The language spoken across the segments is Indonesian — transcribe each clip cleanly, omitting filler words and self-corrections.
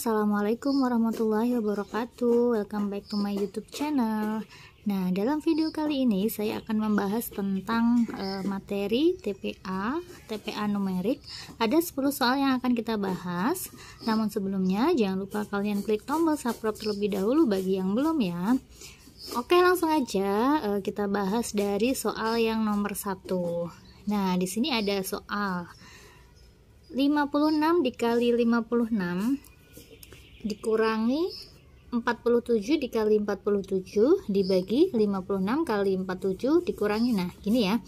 Assalamualaikum warahmatullahi wabarakatuh. Welcome back to my YouTube channel. Nah, dalam video kali ini saya akan membahas tentang materi TPA numerik. Ada 10 soal yang akan kita bahas. Namun sebelumnya jangan lupa kalian klik tombol subscribe terlebih dahulu bagi yang belum ya. Oke, langsung aja kita bahas dari soal yang nomor 1. Nah, di sini ada soal 56 dikali 56 dikurangi 47 dikali 47 dibagi 56 kali 47 dikurangi. Nah, gini ya.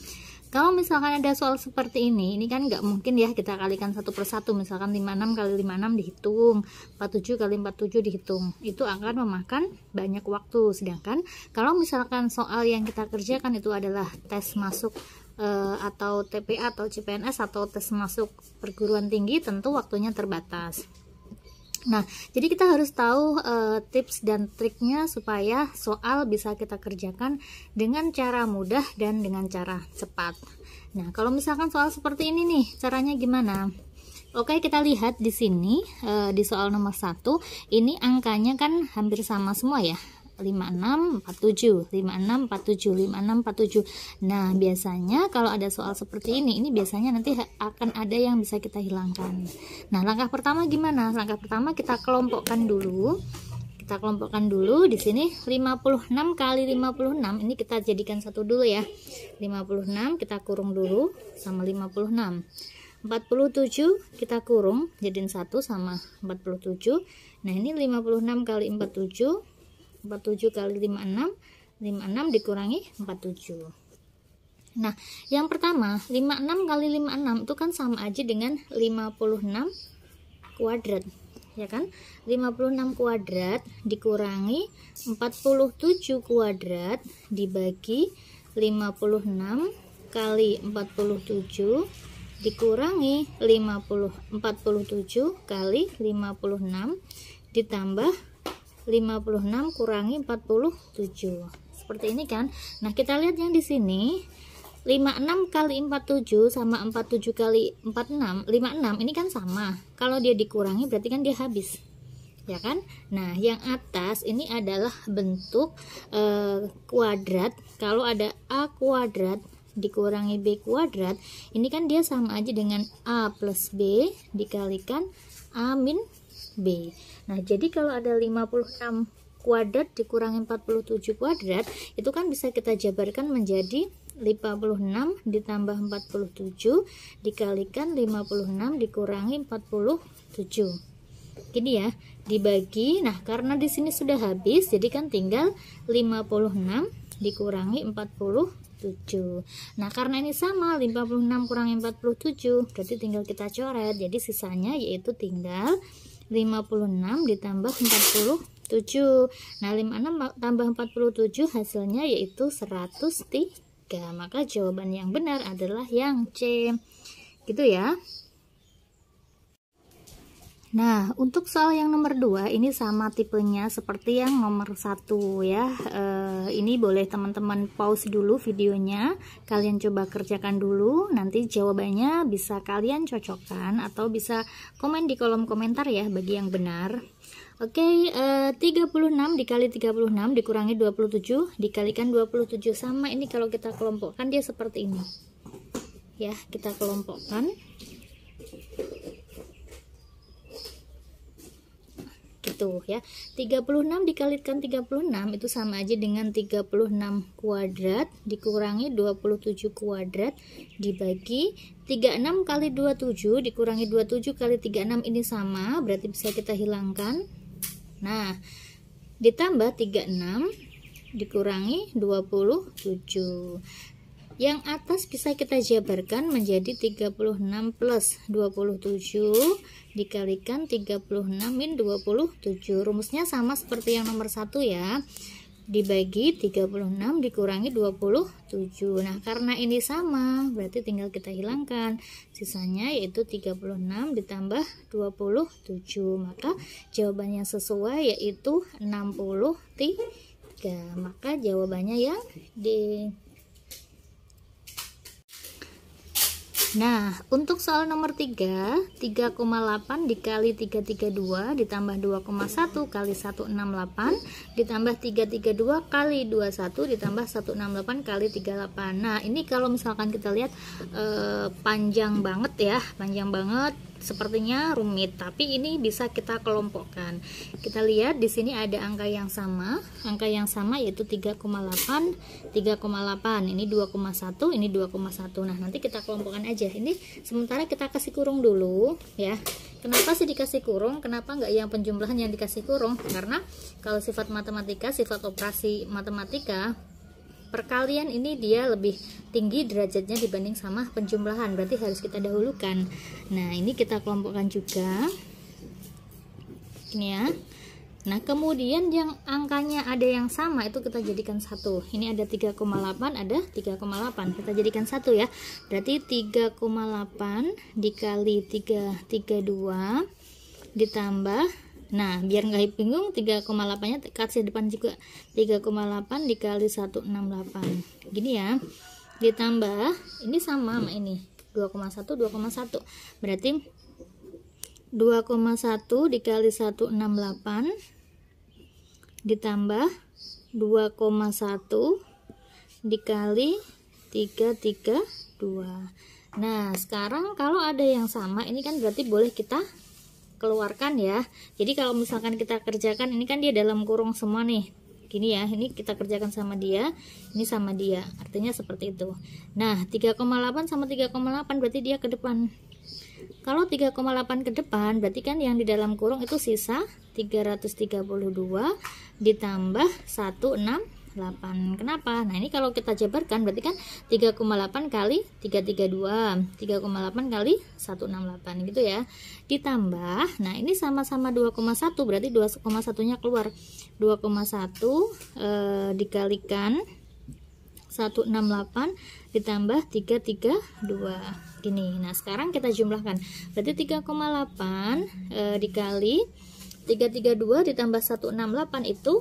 Kalau misalkan ada soal seperti ini kan nggak mungkin ya kita kalikan satu persatu. Misalkan 56 kali 56 dihitung, 47 kali 47 dihitung. Itu akan memakan banyak waktu. Sedangkan kalau misalkan soal yang kita kerjakan itu adalah tes masuk atau TPA atau CPNS atau tes masuk perguruan tinggi, tentu waktunya terbatas. Nah, jadi kita harus tahu tips dan triknya supaya soal bisa kita kerjakan dengan cara mudah dan dengan cara cepat. Nah, kalau misalkan soal seperti ini nih, caranya gimana? Oke, kita lihat di sini di soal nomor 1, ini angkanya kan hampir sama semua ya. 56, 47, 56, 47, 56, 47. Nah, biasanya kalau ada soal seperti ini biasanya nanti akan ada yang bisa kita hilangkan. Nah, langkah pertama gimana? Langkah pertama kita kelompokkan dulu. Kita kelompokkan dulu di sini 56 kali 56. Ini kita jadikan satu dulu ya. 56 kita kurung dulu sama 56. 47 kita kurung jadiin 1 sama 47. Nah, ini 56 kali 47. 47 kali 56 dikurangi 47. Nah, yang pertama 56 kali 56 itu kan sama aja dengan 56 kuadrat ya kan. 56 kuadrat dikurangi 47 kuadrat dibagi 56 kali 47 dikurangi 47 kali 56 ditambah 56 kurangi 47. Seperti ini kan. Nah, kita lihat yang di sini 56 kali 47 sama 47 kali 46. 56 ini kan sama. Kalau dia dikurangi berarti kan dia habis. Ya kan? Nah, yang atas ini adalah bentuk kuadrat. Kalau ada A kuadrat dikurangi B kuadrat, ini kan dia sama aja dengan A plus B dikalikan A min B. Nah, jadi kalau ada 56 kuadrat dikurangi 47 kuadrat, itu kan bisa kita jabarkan menjadi 56 ditambah 47 dikalikan 56 dikurangi 47. Gini ya, dibagi. Nah, karena di sini sudah habis, jadi kan tinggal 56 dikurangi 47. Nah, karena ini sama 56 kurangi 47, berarti tinggal kita coret. Jadi sisanya yaitu tinggal 56 ditambah 47. Nah, 56 tambah 47 hasilnya yaitu 103. Maka jawaban yang benar adalah yang C. Gitu ya. Nah, untuk soal yang nomor 2 ini sama tipenya seperti yang nomor 1 ya. Ini boleh teman-teman pause dulu videonya, kalian coba kerjakan dulu, nanti jawabannya bisa kalian cocokkan atau bisa komen di kolom komentar ya bagi yang benar. Oke, 36 dikali 36 dikurangi 27 dikalikan 27 sama ini kalau kita kelompokkan dia seperti ini. Ya, kita kelompokkan. Gitu ya. 36 dikalikan 36 itu sama aja dengan 36 kuadrat dikurangi 27 kuadrat dibagi 36 kali 27 dikurangi 27 kali 36 ini sama, berarti bisa kita hilangkan. Nah, ditambah 36 dikurangi 27. Yang atas bisa kita jabarkan menjadi 36 plus 27 dikalikan 36 min 27. Rumusnya sama seperti yang nomor 1 ya. Dibagi 36 dikurangi 27. Nah, karena ini sama, berarti tinggal kita hilangkan. Sisanya yaitu 36 ditambah 27. Maka jawabannya sesuai yaitu 63. Maka jawabannya yang D. Nah, untuk soal nomor 3, 3,8 dikali 332 ditambah 2,1 kali 168 ditambah 332 kali 21 ditambah 168 kali 38. Nah, ini kalau misalkan kita lihat panjang banget ya, panjang banget. Sepertinya rumit, tapi ini bisa kita kelompokkan. Kita lihat di sini ada angka yang sama yaitu 3,8, 3,8. Ini 2,1, ini 2,1. Nah, nanti kita kelompokkan aja. Ini sementara kita kasih kurung dulu ya. Kenapa sih dikasih kurung? Kenapa nggak yang penjumlahan yang dikasih kurung? Karena kalau sifat matematika, sifat operasi matematika, perkalian ini dia lebih tinggi derajatnya dibanding sama penjumlahan, berarti harus kita dahulukan. Nah, ini kita kelompokkan juga ini ya. Nah, kemudian yang angkanya ada yang sama itu kita jadikan 1. Ini ada 3,8, ada 3,8, kita jadikan 1 ya. Berarti 3,8 dikali 332 ditambah, nah biar nggak bingung, 3,8 nya kasih depan juga, 3,8 dikali 168 gini ya, ditambah ini sama ini 2,1 berarti 2,1 dikali 168 ditambah 2,1 dikali 332. Nah, sekarang kalau ada yang sama ini kan berarti boleh kita keluarkan ya. Jadi kalau misalkan kita kerjakan, ini kan dia dalam kurung semua nih, gini ya, ini kita kerjakan sama dia, ini sama dia, artinya seperti itu. Nah, 3,8 sama 3,8 berarti dia ke depan. Kalau 3,8 ke depan berarti kan yang di dalam kurung itu sisa 332 ditambah 168. Kenapa? Nah, ini kalau kita jabarkan berarti kan 3,8 kali 332, 3,8 kali 168 gitu ya. Ditambah, nah ini sama-sama 2,1 berarti 2,1 nya keluar. 2,1 dikalikan 168 ditambah 332 gini. Nah, sekarang kita jumlahkan. Berarti 3,8 dikali 332 ditambah 168 itu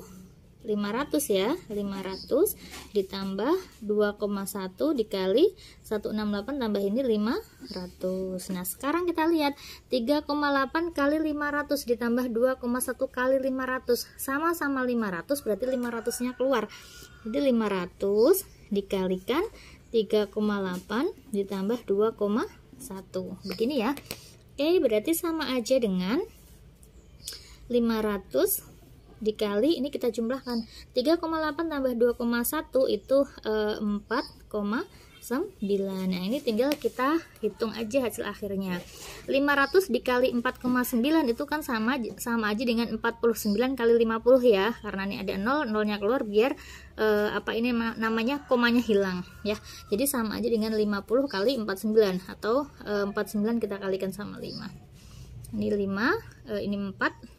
500 ya, 500 ditambah 2,1 dikali 168 tambah ini 500. Nah, sekarang kita lihat 3,8 kali 500 ditambah 2,1 kali 500 sama-sama 500, berarti 500 nya keluar. Jadi 500 dikalikan 3,8 ditambah 2,1 begini ya. Oke, berarti sama aja dengan 500 dikali, ini kita jumlahkan 3,8 tambah 2,1 itu 4,9. Nah, ini tinggal kita hitung aja hasil akhirnya. 500 dikali 4,9 itu kan sama aja dengan 49 kali 50 ya, karena ini ada 0, nolnya keluar biar ini namanya komanya hilang ya. Jadi sama aja dengan 50 kali 49 atau 49 kita kalikan sama 5. Ini 5, ini 4,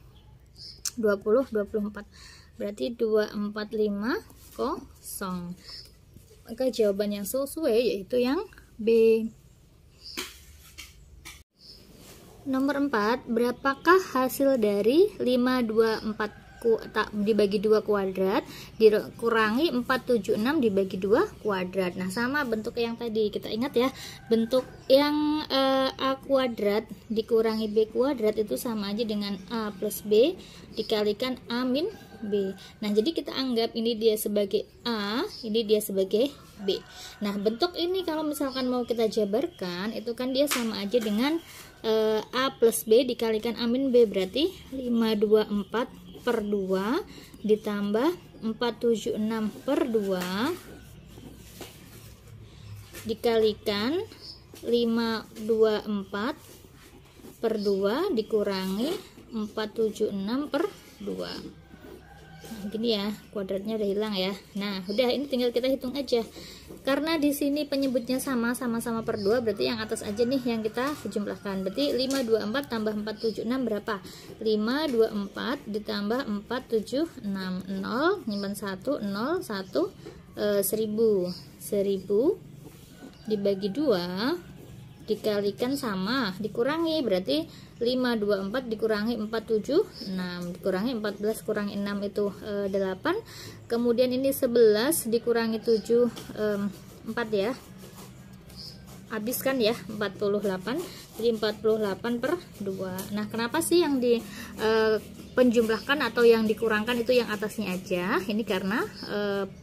20, 24, berarti 2450. Maka jawaban yang sesuai yaitu yang B. Nomor 4, berapakah hasil dari 524 dibagi 2 kuadrat dikurangi 476 dibagi 2 kuadrat. Nah, sama bentuk yang tadi, kita ingat ya, bentuk yang A kuadrat dikurangi B kuadrat itu sama aja dengan A plus B dikalikan A min B. Nah, jadi kita anggap ini dia sebagai A, ini dia sebagai B. Nah, bentuk ini kalau misalkan mau kita jabarkan itu kan dia sama aja dengan A plus B dikalikan A min B, berarti 524 per 2 ditambah 476 per 2 dikalikan 524 per 2 dikurangi 476 per 2. Nah, gini ya, kuadratnya udah hilang ya. Nah, udah, ini tinggal kita hitung aja. Karena di sini penyebutnya sama-sama per 2, berarti yang atas aja nih yang kita jumlahkan. Berarti 524 tambah 476 berapa? 524 ditambah 476, 0, nyimpan 1, 0, 1, 1000. 1000 dibagi 2 dikalikan sama dikurangi, berarti 524 dikurangi 476 dikurangi 14 kurangi 6 itu 8, kemudian ini 11 dikurangi 7 4 ya, habiskan ya 48, jadi 48 per 2. Nah kenapa sih yang di penjumlahkan atau yang dikurangkan itu yang atasnya aja? Ini karena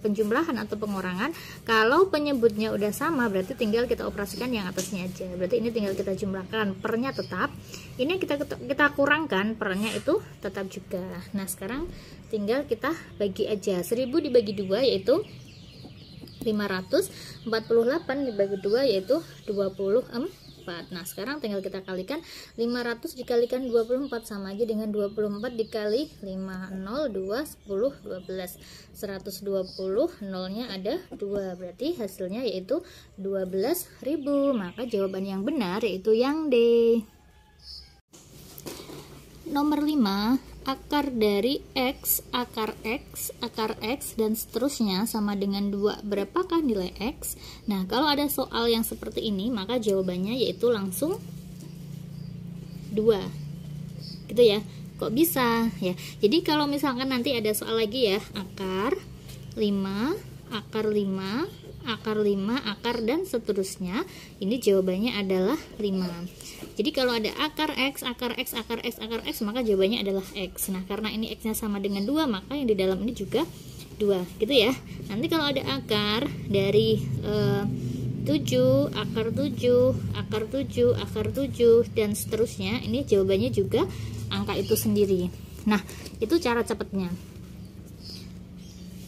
penjumlahan atau pengurangan, kalau penyebutnya udah sama berarti tinggal kita operasikan yang atasnya aja, berarti ini tinggal kita jumlahkan, pernya tetap, ini kita kurangkan, pernya itu tetap juga. Nah sekarang tinggal kita bagi aja, 1000 dibagi 2 yaitu 500, 48 dibagi 2 yaitu 24. Nah sekarang tinggal kita kalikan, 500 dikalikan 24 sama aja dengan 24 dikali 5, 0, 2, 10, 12, 120, nolnya ada 2, berarti hasilnya yaitu 12.000. Maka jawaban yang benar yaitu yang D. Nomor 5, akar dari X, akar X, dan seterusnya sama dengan 2. Berapakah nilai X? Nah, kalau ada soal yang seperti ini, maka jawabannya yaitu langsung 2. Gitu ya. Kok bisa? Ya. Jadi kalau misalkan nanti ada soal lagi ya, akar 5, akar 5, akar 5, akar dan seterusnya, ini jawabannya adalah 5. Jadi kalau ada akar X, akar X, akar X, akar X, maka jawabannya adalah X. Nah karena ini X nya sama dengan 2, maka yang di dalam ini juga 2, gitu ya. Nanti kalau ada akar dari 7, akar 7, akar 7, akar 7 dan seterusnya, ini jawabannya juga angka itu sendiri. Nah itu cara cepatnya.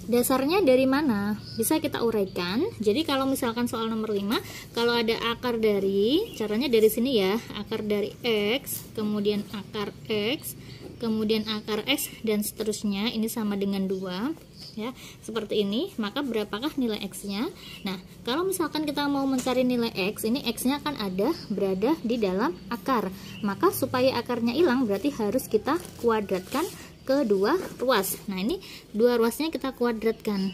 Dasarnya dari mana? Bisa kita uraikan. Jadi kalau misalkan soal nomor 5, kalau ada akar dari, caranya dari sini ya, akar dari X, kemudian akar X, kemudian akar X dan seterusnya, ini sama dengan 2 ya, seperti ini. Maka berapakah nilai X-nya? Nah, kalau misalkan kita mau mencari nilai X, ini X-nya akan berada di dalam akar. Maka supaya akarnya hilang berarti harus kita kuadratkan ke 2 ruas. Nah ini 2 ruasnya kita kuadratkan.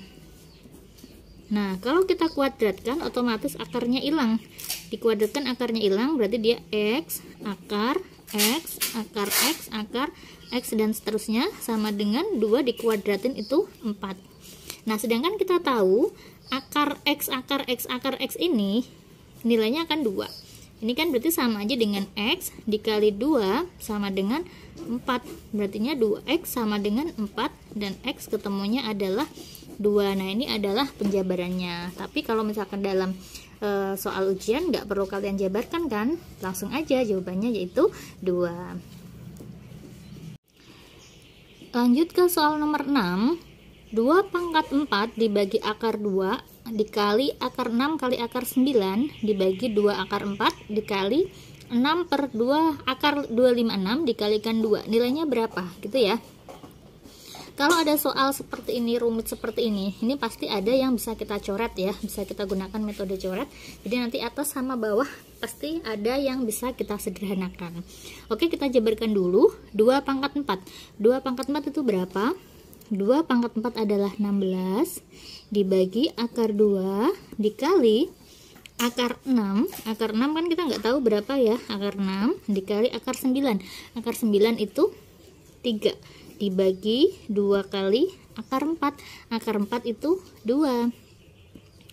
Nah kalau kita kuadratkan otomatis akarnya hilang. Dikuadratkan akarnya hilang berarti dia X, akar X, akar X, akar X dan seterusnya sama dengan 2 dikuadratin itu 4. Nah sedangkan kita tahu akar X, akar X, akar X ini nilainya akan 2. Ini kan berarti sama aja dengan X dikali 2 sama dengan 4, berartinya 2X sama dengan 4 dan X ketemunya adalah 2. Nah ini adalah penjabarannya. Tapi kalau misalkan dalam soal ujian nggak perlu kalian jabarkan kan, langsung aja jawabannya yaitu 2. Lanjut ke soal nomor 6. 2 pangkat 4 dibagi akar 2 dikali akar 6 kali akar 9 dibagi 2 akar 4 dikali 6 per 2 akar 256 dikalikan 2, nilainya berapa gitu ya. Kalau ada soal seperti ini, rumit seperti ini pasti ada yang bisa kita coret ya, bisa kita gunakan metode coret. Jadi nanti atas sama bawah pasti ada yang bisa kita sederhanakan. Oke, kita jabarkan dulu. 2 pangkat 4 2 pangkat 4 itu berapa? 2 pangkat 4 adalah 16 dibagi akar 2 dikali akar 6. Akar 6 kan kita nggak tahu berapa ya, akar 6 dikali akar 9. Akar 9 itu 3 dibagi 2 kali akar 4. Akar 4 itu 2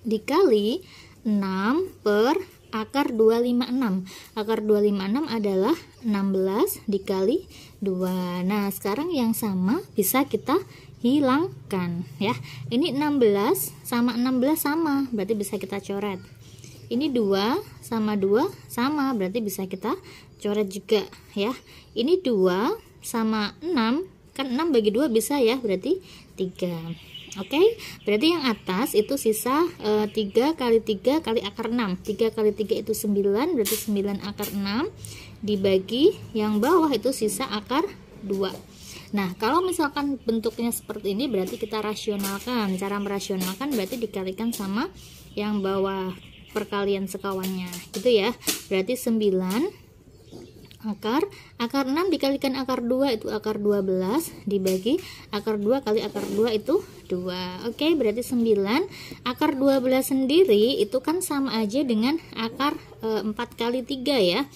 dikali 6 per akar 256. Akar 256 adalah 16 dikali 2. Nah sekarang yang sama bisa kita hilangkan ya. Ini 16 sama 16 sama, berarti bisa kita coret. Ini 2 sama 2 sama, berarti bisa kita coret juga ya. Ini 2 sama 6, kan 6 bagi 2 bisa ya, berarti 3. Oke, berarti yang atas itu sisa 3 kali 3 kali akar 6. 3 kali 3 itu 9, berarti 9 akar 6 dibagi yang bawah itu sisa akar 2. Nah, kalau misalkan bentuknya seperti ini berarti kita rasionalkan. Cara merasionalkan berarti dikalikan sama yang bawah, perkalian sekawannya gitu ya. Berarti 9 akar 6 dikalikan akar 2 itu akar 12 dibagi akar 2 kali akar 2 itu 2. Oke, berarti 9 akar 12 sendiri itu kan sama aja dengan akar 4 kali 3 ya,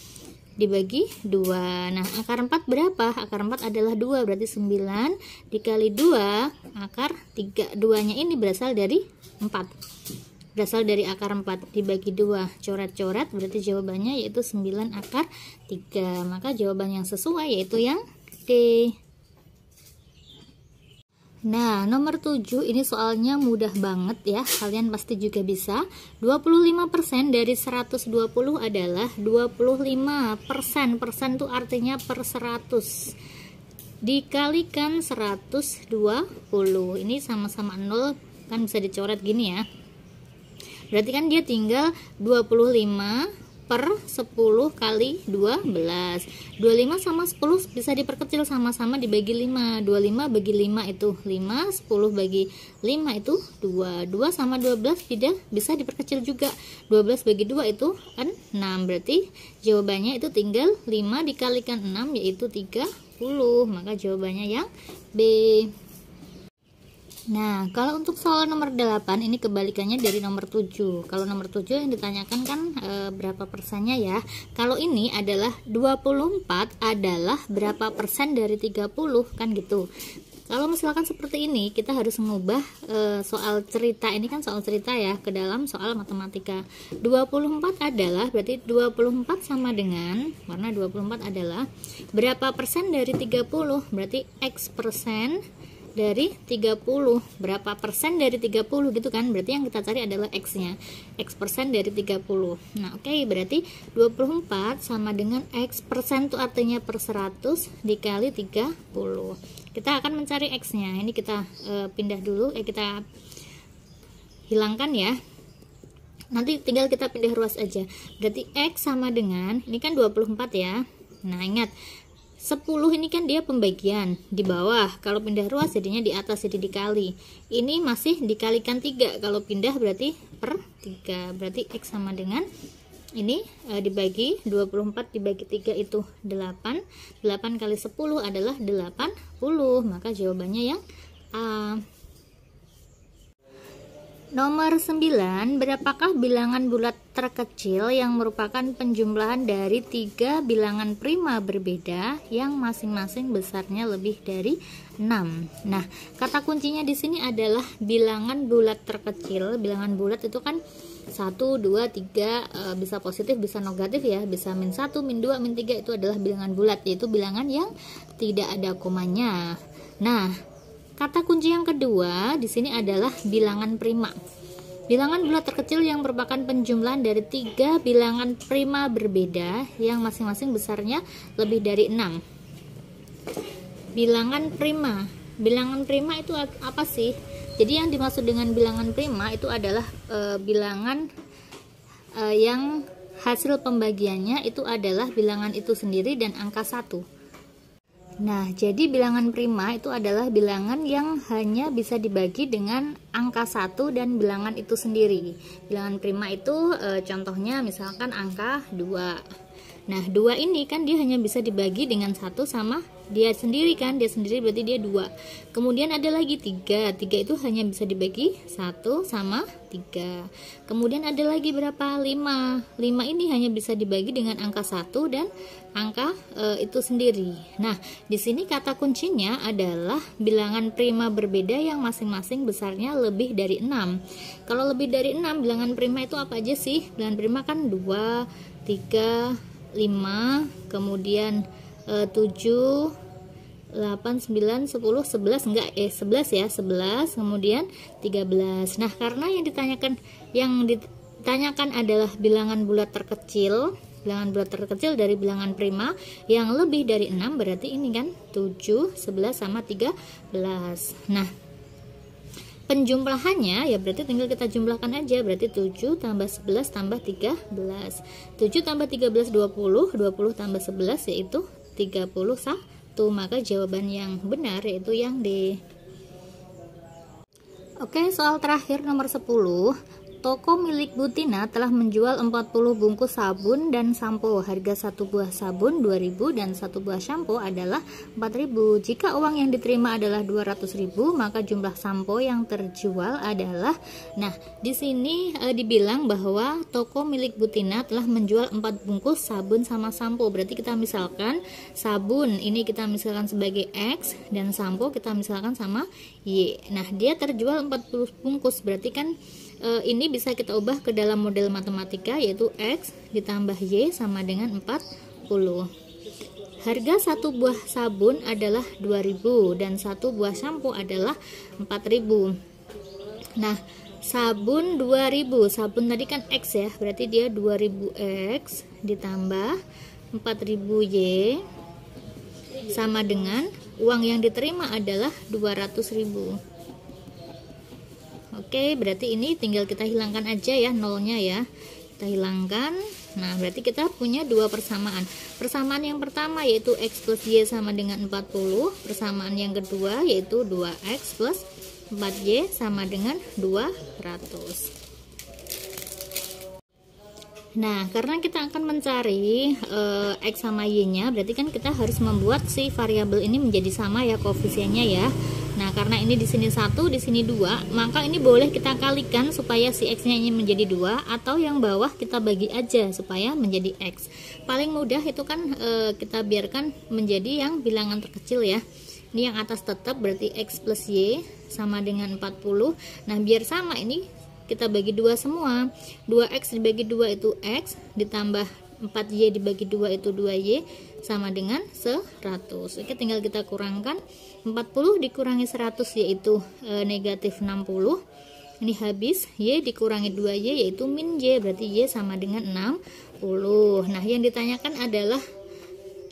dibagi 2. Nah akar 4 berapa? Akar 4 adalah 2, berarti 9 dikali 2 akar 3. 2 nya ini berasal dari 4. berasal dari akar 4 dibagi 2 coret-coret, berarti jawabannya yaitu 9 akar 3. Maka jawaban yang sesuai yaitu yang D. Nah, nomor 7 ini soalnya mudah banget ya. Kalian pasti juga bisa. 25% dari 120 adalah 25%. Persen itu artinya per 100. Dikalikan 120. Ini sama-sama 0, kan bisa dicoret gini ya. Berarti kan dia tinggal 25 per 10 kali 12. 25 sama 10 bisa diperkecil, sama-sama dibagi 5. 25 bagi 5 itu 5, 10 bagi 5 itu 2. 2 sama 12 bisa diperkecil juga. 12 bagi 2 itu 6. Berarti jawabannya itu tinggal 5 dikalikan 6 yaitu 30. Maka jawabannya yang B. Nah, kalau untuk soal nomor 8 ini kebalikannya dari nomor 7. Kalau nomor 7 yang ditanyakan kan berapa persennya ya. Kalau ini adalah 24 adalah berapa persen dari 30 kan gitu. Kalau misalkan seperti ini, kita harus mengubah soal cerita, ini kan soal cerita ya, ke dalam soal matematika. 24 adalah, berarti 24 sama dengan, warna 24 adalah berapa persen dari 30, berarti X persen dari 30. Berapa persen dari 30 gitu kan, berarti yang kita cari adalah X nya, X persen dari 30. Nah oke, berarti 24 sama dengan X persen itu artinya per 100 dikali 30. Kita akan mencari X nya, ini kita pindah dulu, kita hilangkan ya, nanti tinggal kita pindah ruas aja. Berarti X sama dengan, ini kan 24 ya. Nah ingat 10 ini kan dia pembagian di bawah, kalau pindah ruas jadinya di atas, jadi dikali. Ini masih dikalikan 3, kalau pindah berarti per 3. Berarti X sama dengan ini dibagi 24 dibagi 3 itu 8. 8 kali 10 adalah 80. Maka jawabannya yang A. Nomor 9, berapakah bilangan bulat terkecil yang merupakan penjumlahan dari 3 bilangan prima berbeda yang masing-masing besarnya lebih dari 6. Nah, kata kuncinya di sini adalah bilangan bulat terkecil. Bilangan bulat itu kan 1, 2, 3, bisa positif, bisa negatif ya, bisa min 1, min 2, min 3, itu adalah bilangan bulat, yaitu bilangan yang tidak ada komanya. Nah, kata kunci yang kedua di sini adalah bilangan prima. Bilangan bulat terkecil yang merupakan penjumlahan dari 3 bilangan prima berbeda yang masing-masing besarnya lebih dari 6. Bilangan prima. Bilangan prima itu apa sih? Jadi yang dimaksud dengan bilangan prima itu adalah bilangan yang hasil pembagiannya itu adalah bilangan itu sendiri dan angka 1. Nah, jadi bilangan prima itu adalah bilangan yang hanya bisa dibagi dengan angka 1 dan bilangan itu sendiri. Bilangan prima itu contohnya misalkan angka 2. Nah, 2 ini kan dia hanya bisa dibagi dengan 1 sama dia sendiri kan, dia sendiri berarti dia 2. Kemudian ada lagi 3. 3 itu hanya bisa dibagi 1 sama 3. Kemudian ada lagi berapa? 5. 5 ini hanya bisa dibagi dengan angka 1 dan angka itu sendiri. Nah, di sini kata kuncinya adalah bilangan prima berbeda yang masing-masing besarnya lebih dari 6. Kalau lebih dari 6, bilangan prima itu apa aja sih? Bilangan prima kan 2, 3, 5, kemudian 7, 8, 9, 10, 11 enggak 11 ya, 11, kemudian 13. Nah, karena yang ditanyakan adalah bilangan bulat terkecil, bilangan bulat terkecil dari bilangan prima yang lebih dari 6, berarti ini kan 7, 11 sama 13. Nah, penjumlahannya ya berarti tinggal kita jumlahkan aja, berarti 7 tambah 11 tambah 13. 7 tambah 13 20, 20 tambah 11 yaitu 31. Maka jawaban yang benar yaitu yang D. Oke, soal terakhir nomor 10. Toko milik Butina telah menjual 40 bungkus sabun dan sampo. Harga satu buah sabun 2.000 dan satu buah sampo adalah 4.000. Jika uang yang diterima adalah 200.000, maka jumlah sampo yang terjual adalah. Nah, di sini dibilang bahwa toko milik Butina telah menjual 4 bungkus sabun sama sampo. Berarti kita misalkan sabun ini kita misalkan sebagai X dan sampo kita misalkan sama Y. Nah, dia terjual 40 bungkus. Berarti kan ini bisa kita ubah ke dalam model matematika, yaitu X ditambah Y sama dengan 40. Harga satu buah sabun adalah 2.000 dan satu buah sampo adalah 4.000. Nah, sabun 2.000, sabun tadi kan X ya, berarti dia 2.000X ditambah 4.000Y sama dengan uang yang diterima adalah 200.000. Oke, berarti ini tinggal kita hilangkan aja ya nolnya ya. Kita hilangkan. Nah, berarti kita punya dua persamaan. Persamaan yang pertama yaitu X plus Y sama dengan 40. Persamaan yang kedua yaitu 2X plus 4Y sama dengan 200. Nah, karena kita akan mencari X sama Y-nya, berarti kan kita harus membuat si variabel ini menjadi sama ya koefisiennya ya. Nah, karena ini di sini 1, di sini 2, maka ini boleh kita kalikan supaya si X-nya ini menjadi 2, atau yang bawah kita bagi aja supaya menjadi X. Paling mudah itu kan kita biarkan menjadi yang bilangan terkecil ya. Ini yang atas tetap berarti X plus Y sama dengan 40. Nah, biar sama ini kita bagi 2 semua. 2X dibagi 2 itu X, ditambah 4Y dibagi 2 itu 2Y sama dengan 100. Oke, tinggal kita kurangkan. 40 dikurangi 100 yaitu negatif 60. Ini habis, Y dikurangi 2Y yaitu min Y, berarti Y sama dengan 60. Nah, yang ditanyakan adalah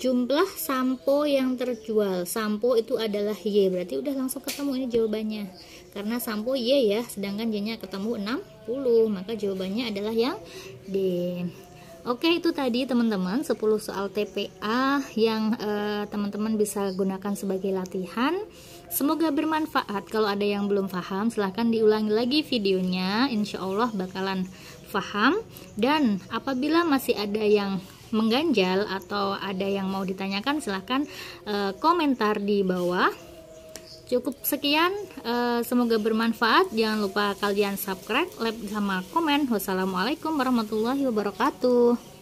jumlah sampo yang terjual. Sampo itu adalah Y, berarti udah langsung ketemu ini jawabannya. Karena sampo Y ya, sedangkan Y-nya ketemu 60, maka jawabannya adalah yang D. Oke, itu tadi teman-teman 10 soal TPA yang teman-teman bisa gunakan sebagai latihan. Semoga bermanfaat. Kalau ada yang belum paham, silahkan diulangi lagi videonya. Insya Allah bakalan paham. Dan apabila masih ada yang mengganjal atau ada yang mau ditanyakan, silahkan komentar di bawah. Cukup sekian, semoga bermanfaat. Jangan lupa kalian subscribe, like, sama komen. Wassalamualaikum warahmatullahi wabarakatuh.